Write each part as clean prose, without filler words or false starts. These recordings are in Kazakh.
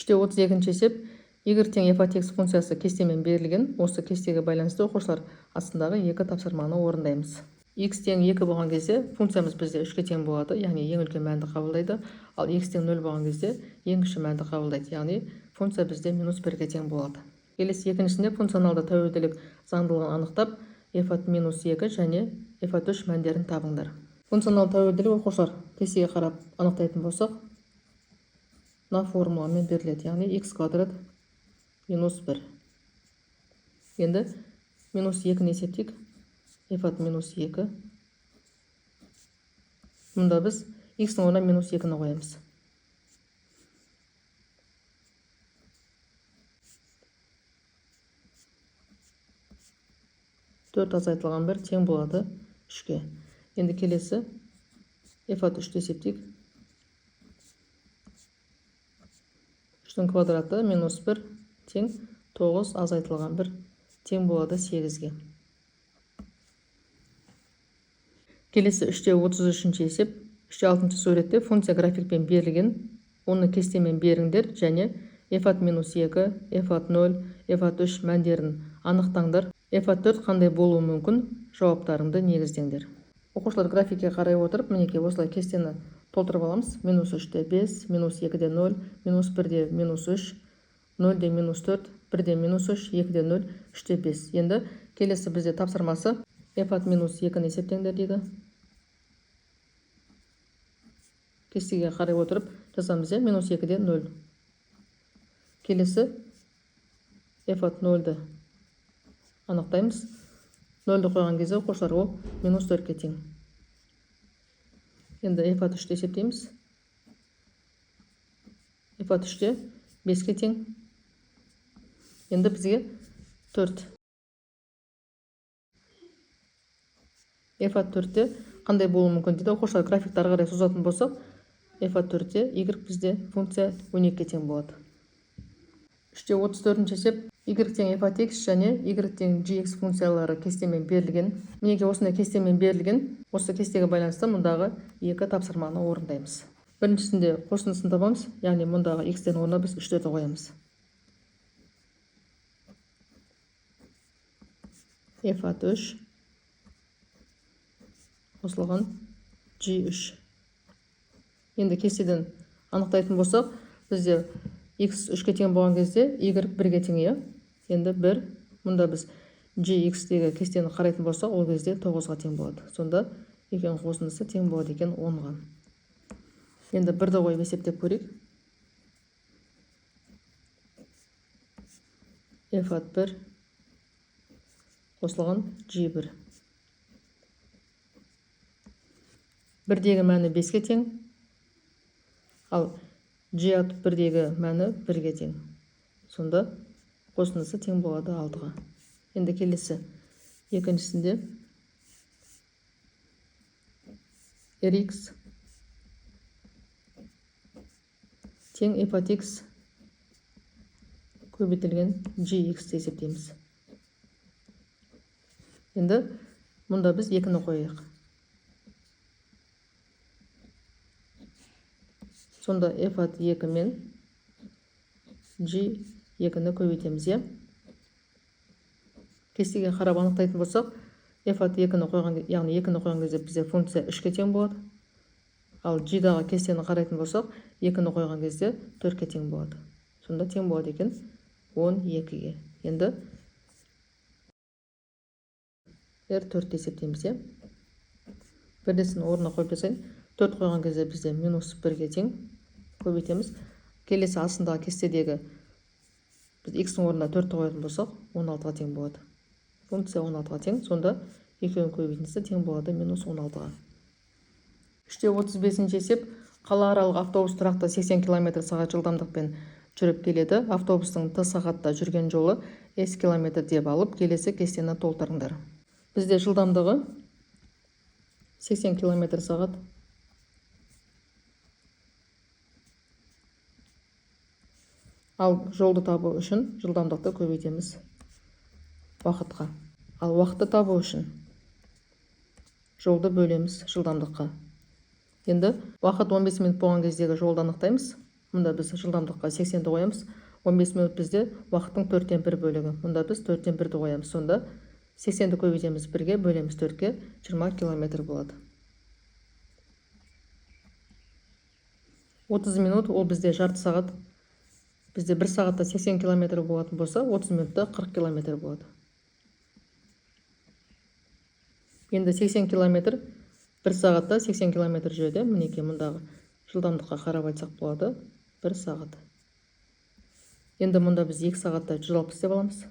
Үште 32-ші есеп y тең f от x функциясы кестемен берілген. Осы кестеге байланысты оқушылар астындағы екі тапсырманы орындаймыз. X тең 2 болған кезде функциямыз бізде 3-ке тең болады, яғни ең үлкен мәнді қабылдайды. Ал x тең 0 болған кезде ең кіші мәнді қабылдайды, яғни функция бізде -1-ке тең болады. Келесі екіншісінде функционалды тәуелділік заңдылығын анықтап, f от -2 және f от 3 мәндерін табыңдар. Функционалды тәуелділік оқушылар кестеге қарап анықтайтын болсақ, мына формуламен беріледі, яғни x квадрат -1. Енді -2-ні есептейік. f от -2. Мұнда біз x-ның орнына -2-ні қоямыз. Төрт азайтылған 1 тең болады 3-ке. Енді келесі f от 3-ті есептейік. 3-дің квадраты -1 тең 9 азайтылған 1 тең болады 8-ге. Келесі 3-те 33-ші есеп. 3-те 6-шы суретте функция графикпен берілген. Оны кестемен беріңдер және f от -2, f от 0, f от 3 мәндерін анықтаңдар. f от 4 қандай болуы мүмкін? Жауаптарыңды негіздеңдер. Оқушылар графикке қарай отырып, мінеке осылай кестені толтырып аламыз. -3-те 5, -2-де 0, -1-де -3, 0-де -4, 1-де -3, 2-де 0, 3-те 5. Енді келесі бізде тапсырмасы f от -2-ні есептеңдер дейді. Кестеге қарай отырып жазамыз, -2-де 0. Келесі f от 0-ді анықтаймыз. 0-ді қойған кезде оқушылар ол -4-ке тең. Енді f от 3-ті есептейміз. f от 3-те 5-ке тең. Енді бізге 4. f от 4-те қандай болуы мүмкін дейді. Оқушылар графикті ары қарай созатын болсақ, f от 4-те y бізде функция 12-ке тең болады. 3-те 34-ші есеп. y тең f от x және y тең gx функциялары кестемен берілген. Мінеке осындай кестемен берілген. Осы кестеге байланысты мұндағы екі тапсырманы орындаймыз. Біріншісінде қосындысын табамыз, яғни мұндағы x-тен орнына біз 3-ті қоямыз. f от 3 қосылған g3. Енді кестеден анықтайтын болсақ, бізде x 3-ке тең болған кезде y 1-ге тең. Енді 1, мұнда біз gx-тегі кестені қарайтын болсақ, ол кезде 9-ға тең болады. Сонда екеуінің қосындысы тең болады екен 10-ға. Енді 1-ді қойып есептеп көрейік. f от 1 қосылған g1. 1-дегі мәні 5-ке тең, ал g от 1-дегі мәні 1-ге тең. Сонда қосындысы тең болады 6-ға. Енді келесі екіншісінде rx тең f от x көбейтілген gx-ті есептейміз. Енді мұнда біз 2-ні қояйық. Сонда f от 2 мен g2-ні көбейтеміз. Кестеге қарап анықтайтын болсақ, f от 2-ні қойған, яғни 2-ні қойған кезде бізде функция 3-ке тең болады. Ал g-дағы кестені қарайтын болсақ, 2-ні қойған кезде 4-ке тең болады. Сонда тең болады екен 12-ге. Енді r4-ті есептейміз. Бірдесін орнына қойып жасайын. 4 қойған кезде бізде -1-ге тең. Көбейтеміз. Келесі астындағы кестедегі біз x-ның орнына 4-ті қоятын болсақ, 16-ға тең болады. Функция 16-ға тең. Сонда екеуінің көбейтіндісі тең болады -16-ға. 3-те 35-ші есеп. Қалааралық автобус тұрақты 80 км/сағ жылдамдықпен жүріп келеді. Автобустың Т сағатта жүрген жолы s км деп алып, келесі кестені толтырыңдар. Бізде жылдамдығы 80 км/сағ. Ал жолды табу үшін жылдамдықты көбейтеміз уақытқа. Ал уақытты табу үшін жолды бөлеміз жылдамдыққа. Енді уақыт 15 минут болған кездегі жолды анықтаймыз. Мұнда біз жылдамдыққа 80-ді қоямыз. 15 минут бізде уақыттың 4-тен 1 бөлігі. Мұнда біз 4-тен 1-ді қоямыз. Сонда 80-ді көбейтеміз 1-ге, бөлеміз 4-ге, 20 километр болады. 30 минут ол бізде жарты сағат. Бізде 1 сағатта 80 километр болатын болса, 30 минутта 40 километр болады. Енді 80 километр 1 сағатта 80 километр жүреді. Мінекей мұндағы жылдамдыққа қарап айтсақ болады. 1 сағат. Енді мұнда біз 2 сағатта 160 деп аламыз.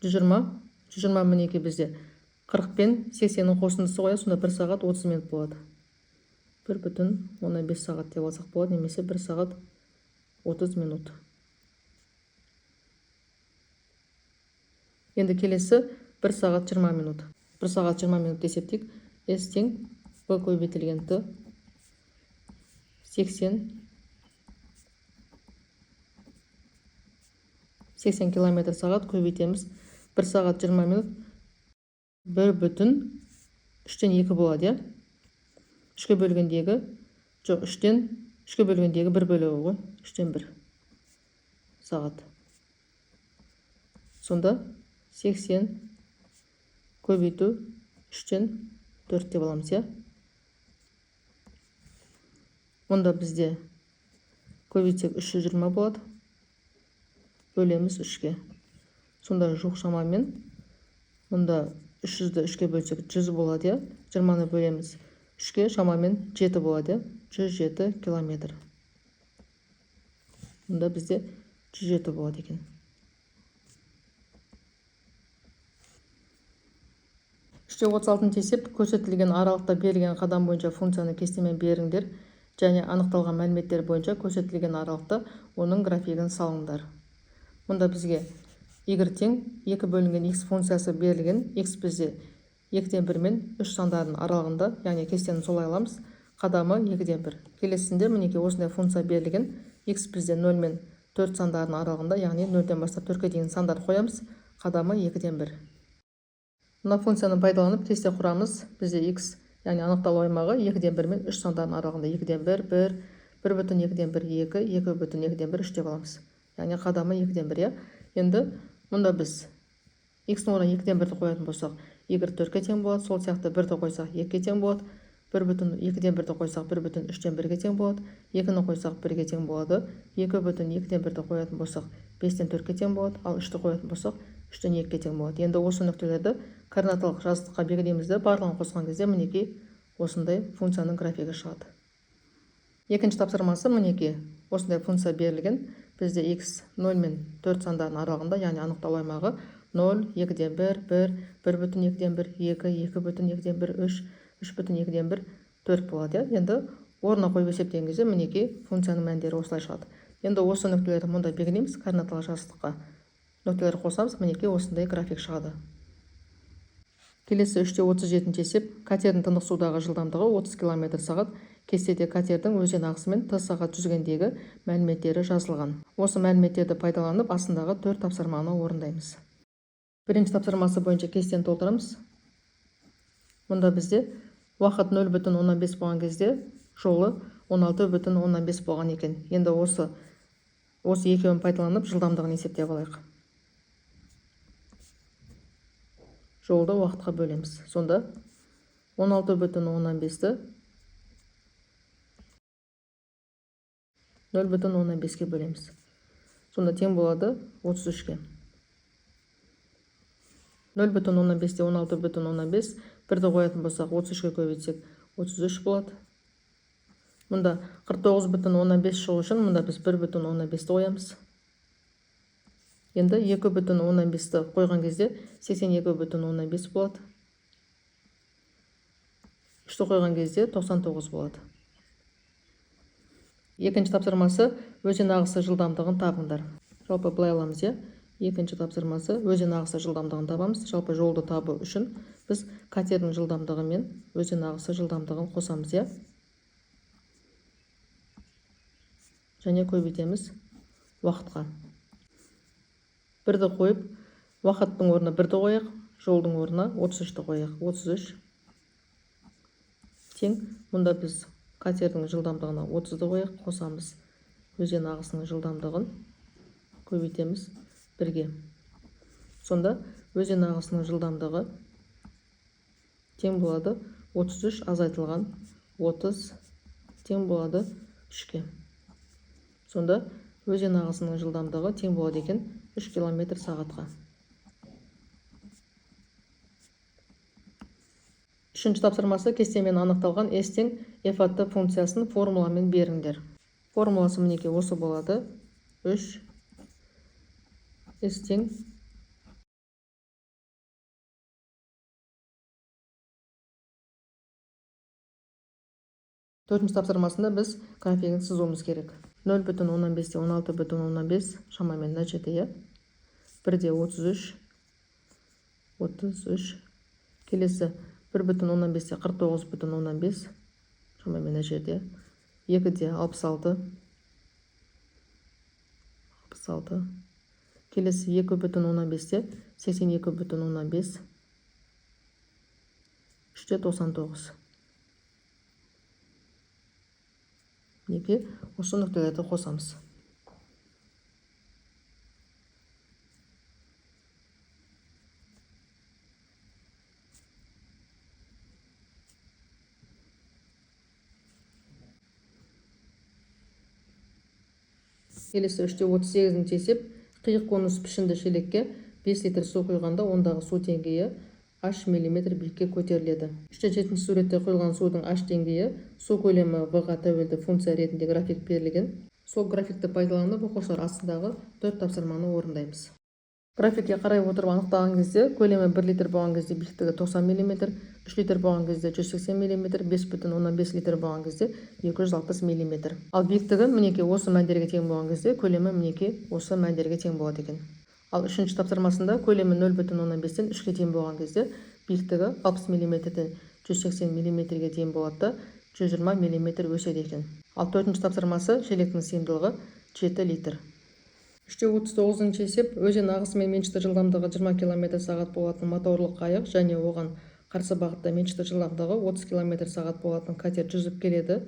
120 мінекей бізде 40 пен 80-нің қосындысы қоя, сонда 1 сағат 30 минут болады. 1,5 сағат деп алсақ болады, немесе 1 сағат 30 минут. Енді келесі 1 сағат 20 минут. 1 сағат 20 минут есептейік. S тең B көбейтілген T 80 километр сағат көбейтеміз. 1 сағат 20 минут 1,3-тен 2 болады, 3-ке бөлгендегі, жоқ, 3-ке бөлгендегі 1 бөлігі ғой, 3-тен 1 сағат. Сонда 80 көбейту 3-тен 4 деп аламыз, я? Мұнда бізде көбейтсек 320 болады, бөлеміз 3-ке. Сонда жоқ шамамен, мұнда 300-ді 3-ке бөлсек 100 болады, я? 20-ны бөлеміз 3-ке, шамамен 7 болады, 107 километр. Мұнда бізде 107 болады екен. Үште 36 есеп, көрсетілген аралықта берілген қадам бойынша функцияны кестемен беріңдер, және анықталған мәліметтер бойынша көрсетілген аралықта оның графигін салыңдар. Мұнда бізге y тең 2 бөлінген x функциясы берілген. X бізде 2-тен 1 мен 3 сандарының аралығында, яғни кестені солай аламыз. Қадамы 2-ден 1. Келесінде мінекей осындай функция берілген. X бізде 0 мен 4 сандарының аралығында, яғни 0-ден бастап 4-ке дейін сандар қоямыз. Қадамы 2-ден 1. Мына функцияны пайдаланып кесте құрамыз. Бізде x, яғни анықталу аймағы 2-ден 1 мен 3 сандарының аралығында 2-ден 1, 1, 1,2-ден 1, 2, 2,2-ден 1, 3 деп аламыз. Яғни қадамы 2-ден 1, я? Енді мұнда біз x-ның орнына 2-ден 1-ді қоятын болсақ, y 4-ке тең болады, сол сияқты 1-ді қойсақ 2-ке тең болады, 1,2-ден 1-ді қойсақ 1,3-тен 1-ге тең болады, 2-ні қойсақ 1-ге тең болады, 2,2-ден 1-ді қоятын болсақ 5-тен 4-ке тең болады, ал 3-ті қоятын болсақ 3-тен 2-ге тең болады. Енді осы нүктелерді координаталық жазықтыққа белгілейміз, барлығын қосқан кезде мінекей осындай функцияның графигі шығады. Екінші тапсырмасы мінекей осындай функция берілген. Бізде x 0 мен 4 сандарының аралығында, яғни анықталу аймағы 0, 2-ден 1, 1, 1,2-ден 1, 2, 2,2-ден 1, 3, 3,2-ден 1, 4 болады. Енді орнына қойып есептеген кезде мінекей функцияның мәндері осылай шығады. Енді осы нүктелерді мұнда белгілейміз, координаталық жазықтыққа нүктелер қосамыз, мінекей осындай график шығады. Келесі 3-те 37 есеп, катердің тынық судағы жылдамдығы 30 км сағат, кестеде катердің өзен ағысымен Т сағат жүзгендегі мәліметтері жазылған. Осы мәліметтерді пайдаланып астындағы 4 тапсырманы орындаймыз. Бірінші тапсырмасы бойынша кестені толтырамыз. Мұнда бізде уақыт 0,15 болған кезде жолы 16,15 болған екен. Енді осы екеуін пайдаланып жылдамдығын есептеп алайық. Жолды уақытқа бөлеміз. Сонда 16,15-ті 0,15-ке бөлеміз. Сонда тең болады 33-ке. 0,15-те 16,15, 1-ді қоятын болсақ 33-ке көбейтсек 33 болады. Мұнда 49,15 шығу үшін мұнда біз 1,15-ті қоямыз. Енді 2,15-ті қойған кезде 82,15 болады. 3-ті қойған кезде 99 болады. Екінші тапсырмасы өзен ағысы жылдамдығын табыңдар. Жалпы былай аламыз, я? Екінші тапсырмасы өзен ағысы жылдамдығын табамыз. Жалпы жолды табу үшін біз катердің жылдамдығы мен өзен ағысы жылдамдығын қосамыз, я? Және көбейтеміз уақытқа. 1-ді қойып, уақыттың орнына 1-ді қояқ, жолдың орнына 33-ті қояқ. 33 тең, мұнда біз Катердің жылдамдығына 30-ды қояйық, қосамыз. Өзен ағысының жылдамдығын көбейтеміз 1-ге. Сонда өзен ағысының жылдамдығы тең болады 33 азайтылған 30 тең болады 3-ке. Сонда өзен ағысының жылдамдығы тең болады екен 3 км сағатқа. Үшінші тапсырмасы кестемен анықталған S тең F атты функциясын формуламен беріңдер. Формуласы мінекей осы болады. 3 S тең Төртінші тапсырмасында біз графигін сызуымыз керек. 0,15-те 16,5 шамамен мына жерде, 1-де 33, келесі 1,15-те 49,5 шамамен мына жерде, 2-де 66, келесі 2,15-те 82,5, 3-де 99. Неге осы нүктелерді қосамыз. Келесі 3-те 38-ін тесеп, қиық конус пішінді шелекке 5 литр су құйғанда ондағы су деңгейі H мм биікке көтеріледі. 3-те 7-ші суретте құйылған судың H деңгейі су көлемі V-ға тәуелді функция ретінде график берілген. Сол графикті пайдаланып оқушылар астындағы 4 тапсырманы орындаймыз. Графикке қарай отырып анықтаған кезде көлемі 1 литр болған кезде биіктігі 90 мм, 3 литр болған кезде 180 мм, 5,15 литр болған кезде 260 мм. Ал биіктігі мінекей осы мәндерге тең болған кезде көлемі мінекей осы мәндерге тең болады екен. Ал үшінші тапсырмасында көлемі 0,15-тен 3-ке тең болған кезде биіктігі 60 мм-ден 180 мм-ге дейін болады да 120 мм өседі екен. Ал төртінші тапсырмасы шелектің сыйымдылығы 7 литр. 3-те 39-ын тесеп, өзен ағысымен меншікті жылдамдығы 20 км сағат болатын моторлы қайық және оған қарсы бағытта меншікті жылдамдығы 30 км сағат болатын катер жүзіп келеді.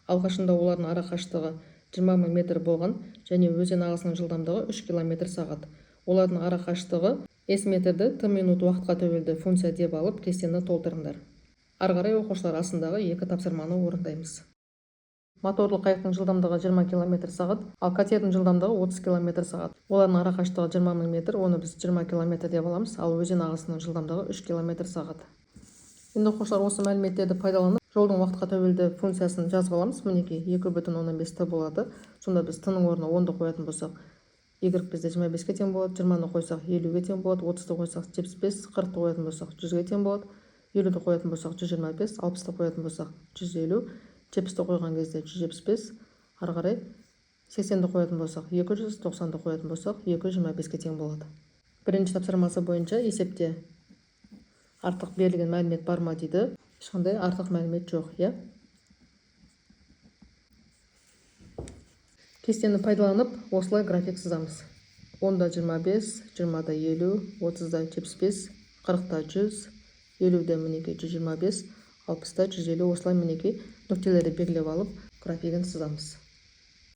Алғашында олардың ара қашықтығы 20 метр болған және өзен ағысының жылдамдығы 3 км сағат. Олардың ара қашықтығы S метрді T минут уақытқа тәуелді функция деп алып кестені толтырыңдар. Ары қарай оқушылар астындағы 2 тапсырманы орындаймыз. Моторлы қайықтың жылдамдығы 20 км сағат, ал катердің жылдамдығы 30 км сағат. Олардың ара қашықтығы 20 000 метр, оны біз 20 км деп аламыз, ал өзен ағысының жылдамдығы 3 км сағат. Енді оқушылар осы мәліметтерді пайдаланып, жолдың уақытқа тәуелді функциясын жазып аламыз. Мінекей 2,15 Т болады. Сонда біз Т-ның орнына 10-ды қоятын болсақ, Y бізде 25-ге тең болады, 20-ны қойсақ 50-ге тең болады, 30-ды қойсақ 75, 40-ды қоятын болсақ 100-ге тең болады, 50-ді қоятын болсақ 125, 60-ды қоятын болсақ 150, 70-ді қойған кезде 175, ары қарай 80-ді қоятын болсақ 200, 90-ды қоятын болсақ 225-ге тең болады. Бірінші тапсырмасы бойынша есепте артық берілген мәлімет бар ма дейді. Ешқандай артық мәлімет жоқ, иә? Кестені пайдаланып, осылай график сызамыз. 10-да 25, 20-да 50, 30-да 75, 40-да 100, 50-де мінекей 125, 60-да 150 осылай мінекей нүктелерді белгілеп алып графигін сызамыз.